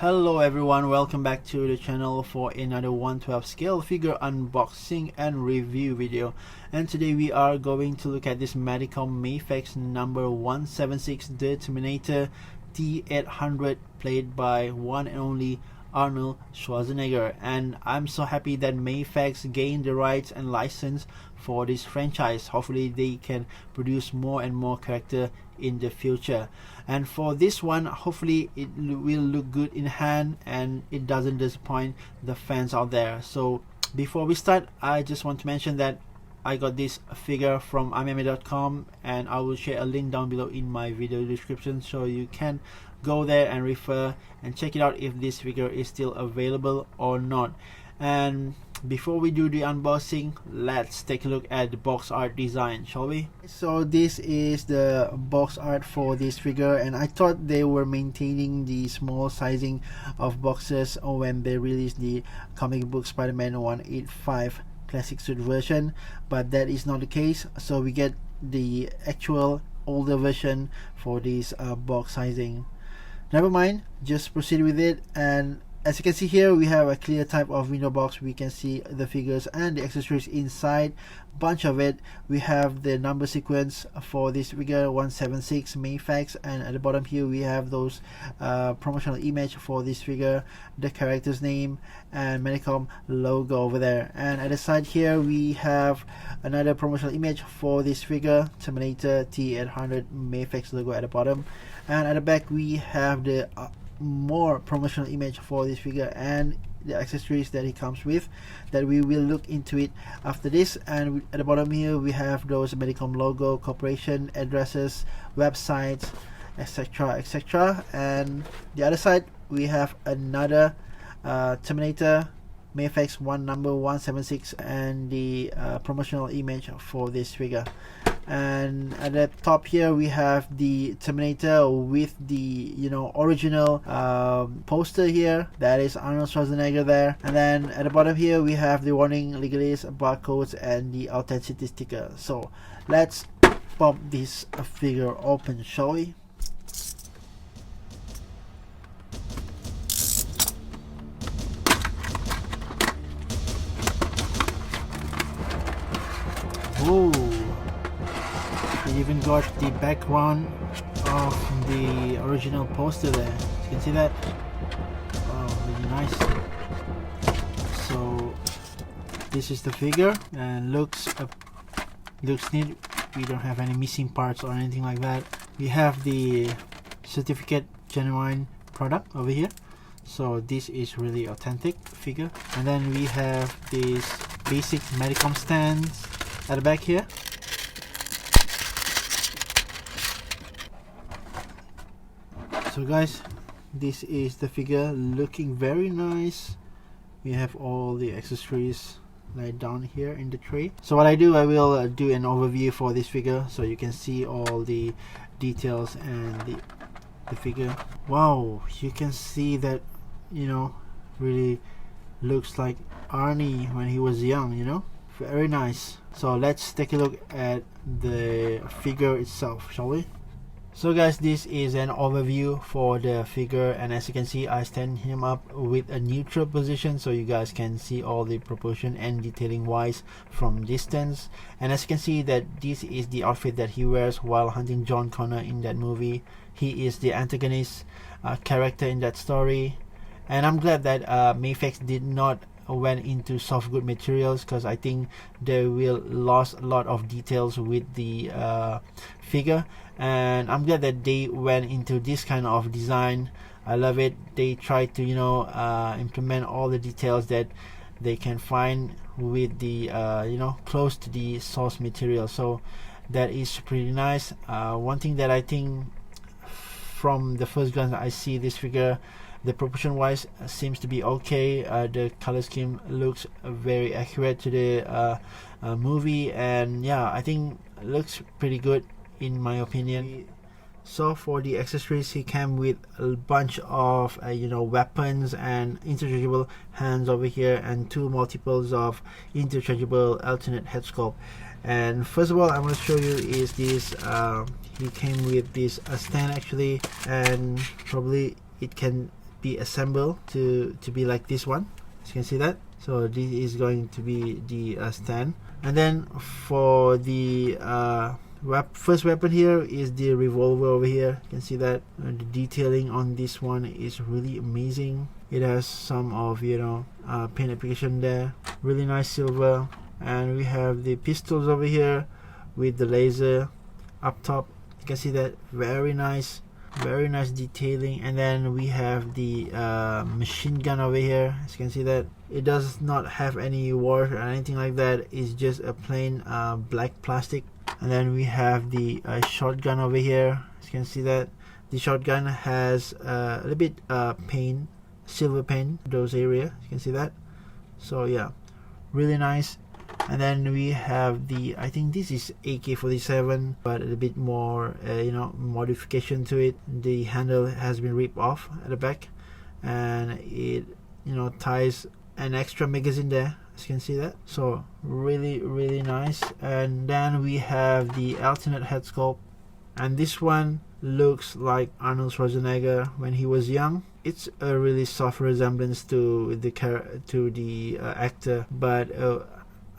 Hello everyone, welcome back to the channel for another 1/12 scale figure unboxing and review video. And today we are going to look at this Medicom Mafex number 176, the Terminator T-800, played by one and only Arnold Schwarzenegger. And I'm so happy that Mafex gained the rights and license for this franchise. Hopefully they can produce more and more character in the future. And for this one, hopefully it will look good in hand and it doesn't disappoint the fans out there. So before we start, I just want to mention that I got this figure from imma.com, and I will share a link down below in my video description, so you can go there and refer and check it out if this figure is still available or not. And before we do the unboxing, let's take a look at the box art design, shall we? So this is the box art for this figure, and I thought they were maintaining the small sizing of boxes when they released the comic book Spider-Man 185 classic suit version, but that is not the case. So we get the actual older version for this box sizing. Never mind, just proceed with it. And as you can see here, we have a clear type of window box. We can see the figures and the accessories inside, bunch of it. We have the number sequence for this figure 176 Mafex, and at the bottom here we have those promotional image for this figure, the character's name and Medicom logo over there. And at the side here we have another promotional image for this figure, Terminator T-800 Mafex logo at the bottom. And at the back we have the more promotional image for this figure and the accessories that it comes with, that we will look into it after this. And at the bottom here we have those Medicom logo, corporation addresses, websites, etc, etc. And the other side we have another Terminator Mafex number 176 and the promotional image for this figure. And at the top here we have the Terminator with the original poster here, that is Arnold Schwarzenegger there. And then at the bottom here we have the warning, legalist, barcodes and the authenticity sticker. So let's pop this figure open, shall we? Ooh, it even got the background of the original poster there. You can see that. Oh, really nice. So this is the figure, and looks neat. We don't have any missing parts or anything like that. We have the certificate genuine product over here, so this is really authentic figure. And then we have this basic Medicom stands at the back here. So guys, this is the figure, looking very nice. We have all the accessories laid down here in the tray. So what I will do an overview for this figure so you can see all the details and the figure. Wow, you can see that really looks like Arnie when he was young, very nice. So let's take a look at the figure itself, shall we? So guys, this is an overview for the figure, and as you can see I stand him up with a neutral position so you guys can see all the proportion and detailing wise from distance. And as you can see that this is the outfit that he wears while hunting John Connor in that movie. He is the antagonist character in that story, and I'm glad that Mafex did not went into soft good materials, because I think they will lost a lot of details with the figure. And I'm glad that they went into this kind of design. I love it. They try to implement all the details that they can find with the close to the source material, so that is pretty nice. One thing that I think from the first glance I see this figure, the proportion wise seems to be okay. The color scheme looks very accurate to the movie, and yeah, I think it looks pretty good in my opinion. So for the accessories, he came with a bunch of weapons and interchangeable hands over here, and two multiples of interchangeable alternate head sculpt. And first of all, I want to show you is this. He came with this stand actually, and probably it can be assembled to be like this one, as you can see that. So this is going to be the stand, and then for the first weapon here is the revolver over here. You can see that the detailing on this one is really amazing. It has some of, you know, paint application there, really nice silver. And we have the pistols over here with the laser up top. You can see that, very nice detailing. And then we have the machine gun over here. As you can see that it does not have any wash or anything like that. It's just a plain black plastic. And then we have the shotgun over here. As you can see that the shotgun has a little bit paint, silver paint, those area. You can see that. So yeah, really nice. And then we have the, I think this is AK-47, but a bit more you know, modification to it. The handle has been ripped off at the back, and it, you know, ties an extra magazine there, as you can see that. So really nice. And then we have the alternate head sculpt, and this one looks like Arnold Schwarzenegger when he was young. It's a really soft resemblance to the actor, but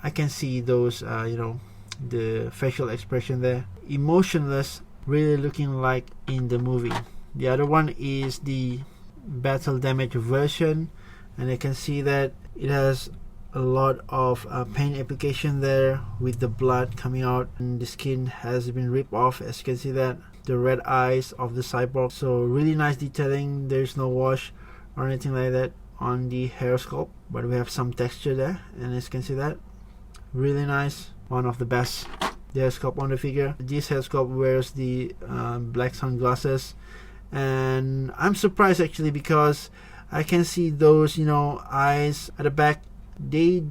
I can see those you know, the facial expression there, emotionless, really looking like in the movie. The other one is the battle damage version, and I can see that it has a lot of paint application there with the blood coming out, and the skin has been ripped off, as you can see that, the red eyes of the cyborg. So really nice detailing. There's no wash or anything like that on the hair sculpt, but we have some texture there, and as you can see that, really nice, one of the best hair sculpt on the figure. This hair sculpt wears the black sunglasses, and I'm surprised actually, because I can see those, you know, eyes at the back. They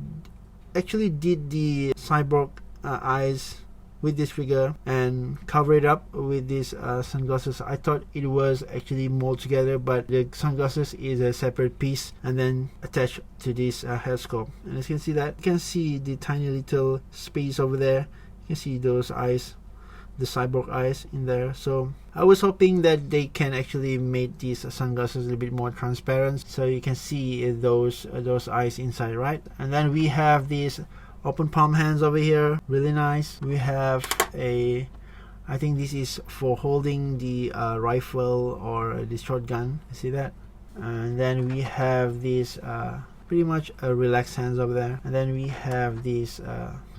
actually did the cyborg eyes with this figure and cover it up with these sunglasses. I thought it was actually molded together, but the sunglasses is a separate piece and then attached to this hair sculpt. And as you can see that, you can see the tiny little space over there. You can see those eyes, the cyborg eyes in there. So I was hoping that they can actually make these sunglasses a little bit more transparent, so you can see those eyes inside, right? And then we have these open palm hands over here, really nice. We have a, I think this is for holding the rifle or the shotgun. See that? And then we have this pretty much a relaxed hands over there. And then we have these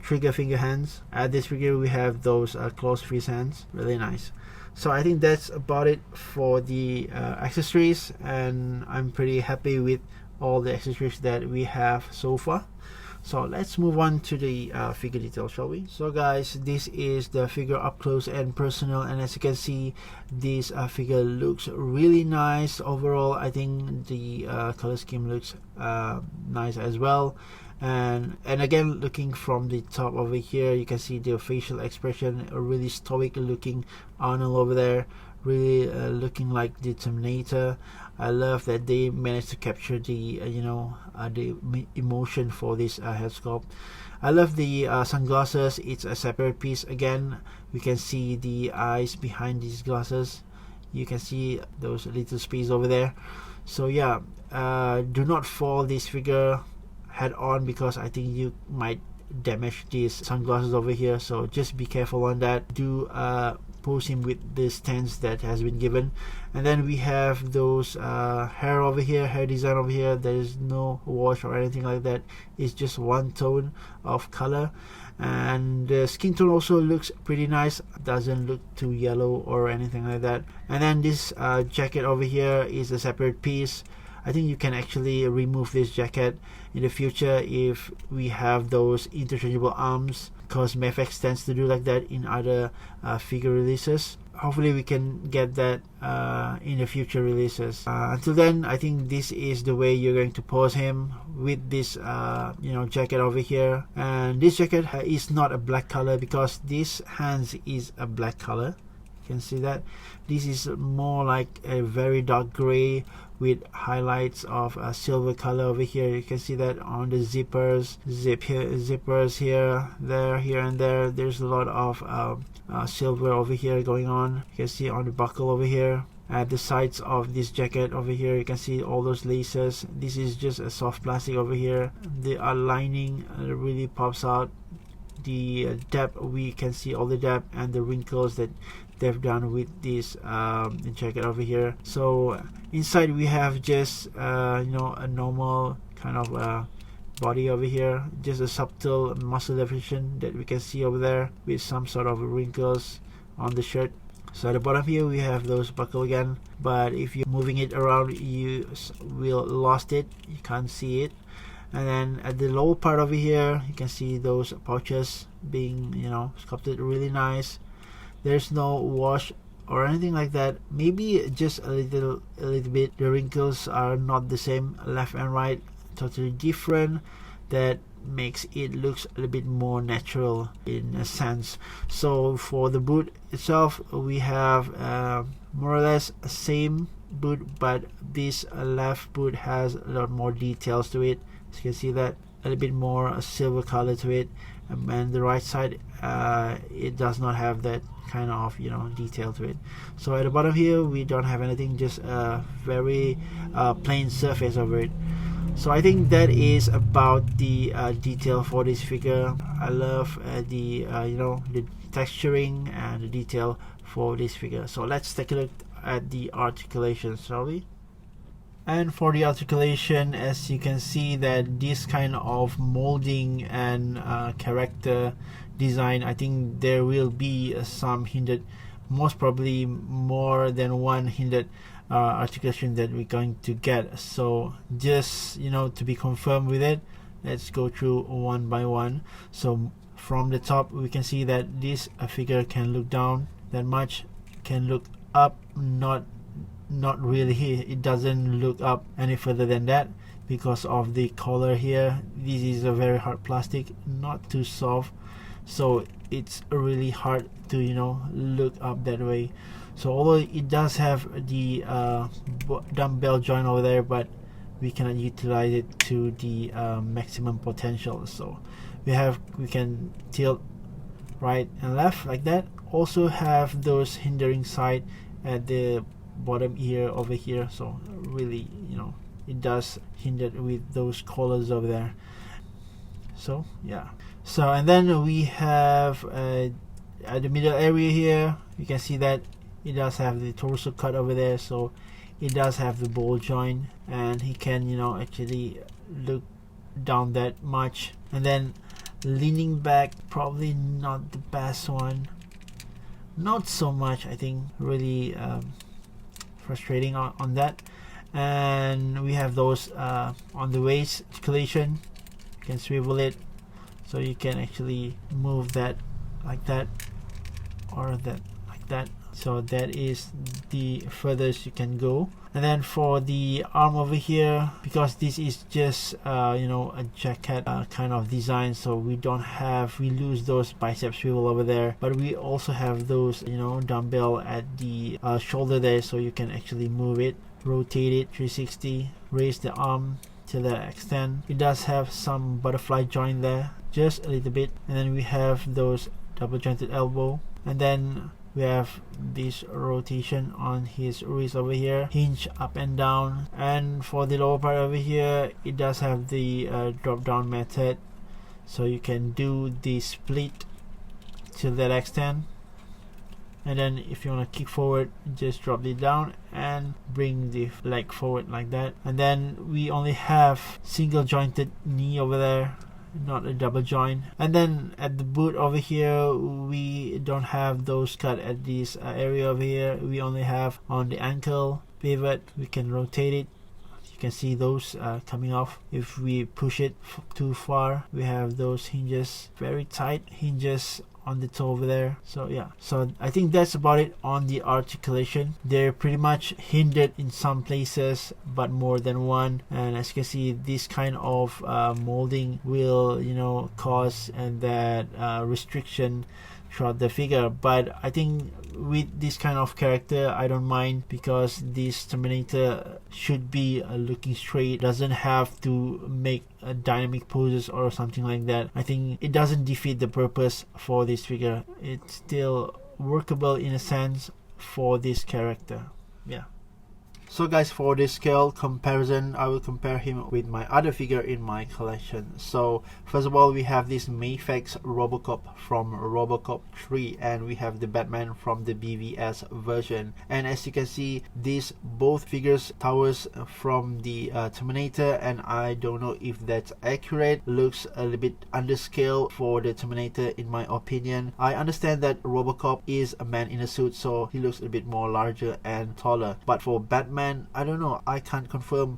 trigger finger hands. At this figure we have those closed fist hands, really nice. So I think that's about it for the accessories, and I'm pretty happy with all the accessories that we have so far. So let's move on to the figure details, shall we? So guys, this is the figure up close and personal, and as you can see, this figure looks really nice overall. I think the color scheme looks nice as well. And again, looking from the top over here, you can see the facial expression, a really stoic looking Arnold over there, really looking like the Terminator. I love that they managed to capture the you know, the emotion for this head sculpt. I love the sunglasses. It's a separate piece. Again, we can see the eyes behind these glasses. You can see those little space over there. So yeah, do not fall this figure head on, because I think you might damage these sunglasses over here, so just be careful on that. Do pose him with the stance that has been given. And then we have those hair over here, hair design over here. There is no wash or anything like that. It's just one tone of color, and the skin tone also looks pretty nice, doesn't look too yellow or anything like that. And then this jacket over here is a separate piece. I think you can actually remove this jacket in the future if we have those interchangeable arms, because Mafex tends to do like that in other figure releases. Hopefully we can get that in the future releases. Until then, I think this is the way you're going to pose him, with this you know, jacket over here. And this jacket is not a black color, because this hands is a black color. You can see that this is more like a very dark gray with highlights of a silver color over here. You can see that on the zippers, zippers here, there, here and there. There's a lot of silver over here going on. You can see on the buckle over here. at the sides of this jacket over here. You can see all those laces. This is just a soft plastic over here. The lining really pops out. The depth, we can see all the depth and the wrinkles that they've done with this jacket over here. So inside we have just you know, a normal kind of body over here, just a subtle muscle definition that we can see over there with some sort of wrinkles on the shirt. So at the bottom here we have those buckle again, but if you're moving it around you will lost it, you can't see it. And then at the lower part over here you can see those pouches being, you know, sculpted really nice. There's no wash or anything like that, maybe just a little bit. The wrinkles are not the same left and right, totally different. That makes it looks a little bit more natural in a sense. So for the boot itself we have more or less same boot, but this left boot has a lot more details to it. As you can see that a little bit more silver color to it, and the right side it does not have that kind of, you know, detail to it. So at the bottom here we don't have anything, just a very plain surface over it. So I think that is about the detail for this figure. I love the you know, the texturing and the detail for this figure. So let's take a look at the articulation, shall we? And for the articulation, as you can see that this kind of molding and character design, I think there will be some hinted, most probably more than one hinted articulation that we're going to get. So just, you know, to be confirmed with it, let's go through one by one. So from the top we can see that this figure can look down that much, can look up, not really. It doesn't look up any further than that because of the collar here. This is a very hard plastic, not too soft, so it's really hard to, you know, look up that way. So although it does have the dumbbell joint over there, but we cannot utilize it to the maximum potential. So we can tilt right and left like that. Also have those hindering side at the bottom here over here, so really, you know, it does hinder with those collars over there. So yeah, so and then we have at the middle area here you can see that it does have the torso cut over there, so it does have the ball joint, and he can, you know, actually look down that much. And then leaning back, probably not the best one, not so much, I think, really frustrating on that. And we have those on the waist articulation, you can swivel it, so you can actually move that like that or that like that. So that is the furthest you can go. And then for the arm over here, because this is just you know, a jacket kind of design, so we lose those bicep swivel over there, but we also have those, you know, dumbbell at the shoulder there, so you can actually move it, rotate it 360, raise the arm to that extent. It does have some butterfly joint there, just a little bit. And then we have those double jointed elbow, and then we have this rotation on his wrist over here, hinge up and down. And for the lower part over here, it does have the drop down method, so you can do the split to that extent. And then if you want to kick forward, just drop it down and bring the leg forward like that. And then we only have single jointed knee over there, not a double joint. And then at the boot over here, we don't have those cut at this area over here. We only have on the ankle pivot. We can rotate it, you can see those coming off. If we push it too far, we have those hinges, very tight hinges on the toe over there. So yeah, so I think that's about it on the articulation. They're pretty much hindered in some places, but more than one. And as you can see, this kind of molding will, you know, cause and that restriction throughout the figure. But I think with this kind of character, I don't mind, because this Terminator should be looking straight, doesn't have to make dynamic poses or something like that. I think it doesn't defeat the purpose for this figure. It's still workable in a sense for this character. yeah. So guys, for this scale comparison, I will compare him with my other figure in my collection. So first of all, we have this Mafex Robocop from Robocop 3, and we have the Batman from the BVS version. And as you can see, these both figures towers from the Terminator, and I don't know if that's accurate. Looks a little bit underscale for the Terminator in my opinion. I understand that Robocop is a man in a suit, so he looks a bit more larger and taller. But for Batman, I don't know, I can't confirm.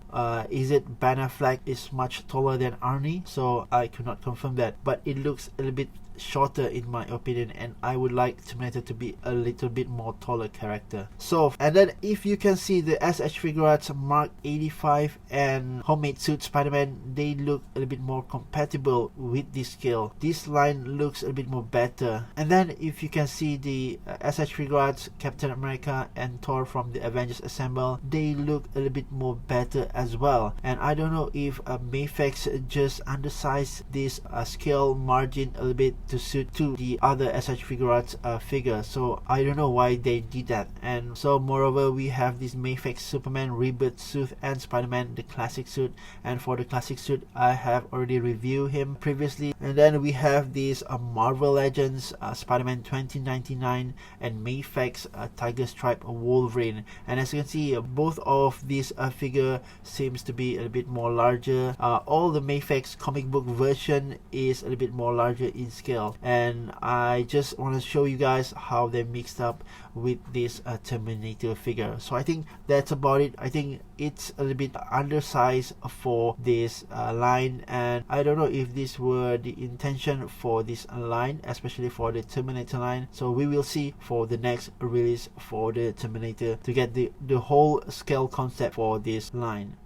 Is it Ben Affleck is much taller than Arnie? So I could not confirm that, but it looks a little bit shorter in my opinion, and I would like Terminator to be a little bit more taller character. So, and then if you can see the SH Figuarts Mark 85 and Homemade Suit Spider-Man, they look a little bit more compatible with this scale. This line looks a little bit more better. And then if you can see the SH Figuarts Captain America and Thor from the Avengers Assemble, they look a little bit more better as well. And I don't know if Mafex just undersized this scale margin a little bit to suit to the other SH Figuarts figure, so I don't know why they did that. And so moreover, we have this Mafex Superman Rebirth suit and Spider-Man the classic suit, and for the classic suit I have already reviewed him previously. And then we have these Marvel Legends Spider-Man 2099 and Mafex Tiger Stripe Wolverine. And as you can see, both of these figure seems to be a little bit more larger. All the Mafex comic book version is a little bit more larger in scale, and I just want to show you guys how they mixed up with this Terminator figure. So I think that's about it. I think it's a little bit undersized for this line, and I don't know if this were the intention for this line, especially for the Terminator line. So we will see for the next release for the Terminator to get the whole scale concept for this line.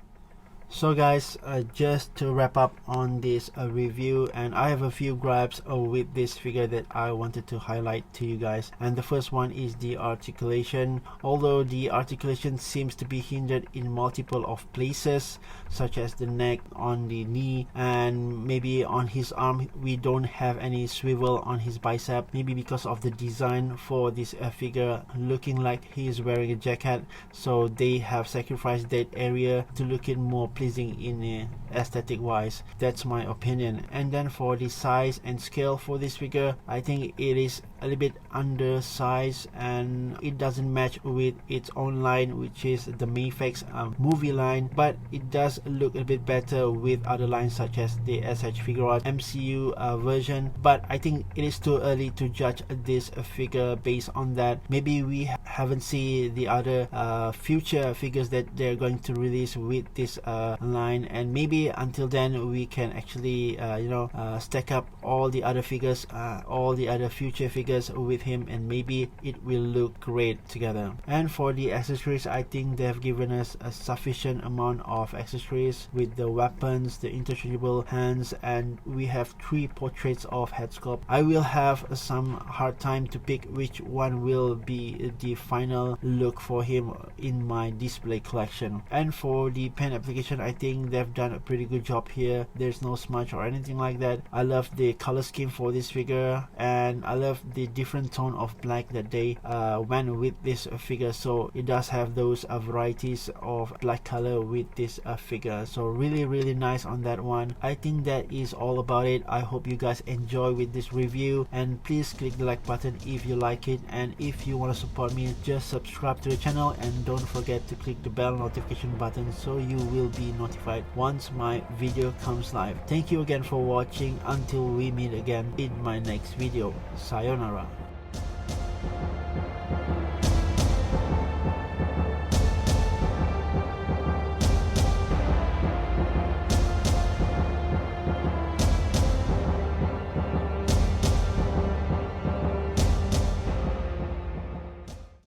So guys, just to wrap up on this review, and I have a few gripes with this figure that I wanted to highlight to you guys. And the first one is the articulation. Although the articulation seems to be hindered in multiple of places, such as the neck, on the knee, and maybe on his arm. We don't have any swivel on his bicep, maybe because of the design for this figure looking like he is wearing a jacket, so they have sacrificed that area to look it more pleasing in aesthetic wise. That's my opinion. And then for the size and scale for this figure, I think it is a little bit undersized and it doesn't match with its own line, which is the Mafex movie line, but it does look a bit better with other lines such as the SH Figuarts MCU version. But I think it is too early to judge this figure based on that. Maybe we haven't seen the other future figures that they're going to release with this line, and maybe until then we can actually stack up all the other figures, all the other future figures with him, and maybe it will look great together. And for the accessories, I think they've given us a sufficient amount of accessories with the weapons, the interchangeable hands, and we have 3 portraits of head sculpt. I will have some hard time to pick which one will be the final look for him in my display collection. And for the pen application, I think they've done a pretty good job here. There's no smudge or anything like that. I love the color scheme for this figure, and I love the different tone of black that they went with this figure. So it does have those varieties of black color with this figure. So really nice on that one. I think that is all about it. I hope you guys enjoy with this review, and please click the like button if you like it, and if you want to support me, just subscribe to the channel and don't forget to click the bell notification button so you will be notified once my video comes live. Thank you again for watching. Until we meet again in my next video. Sayonara.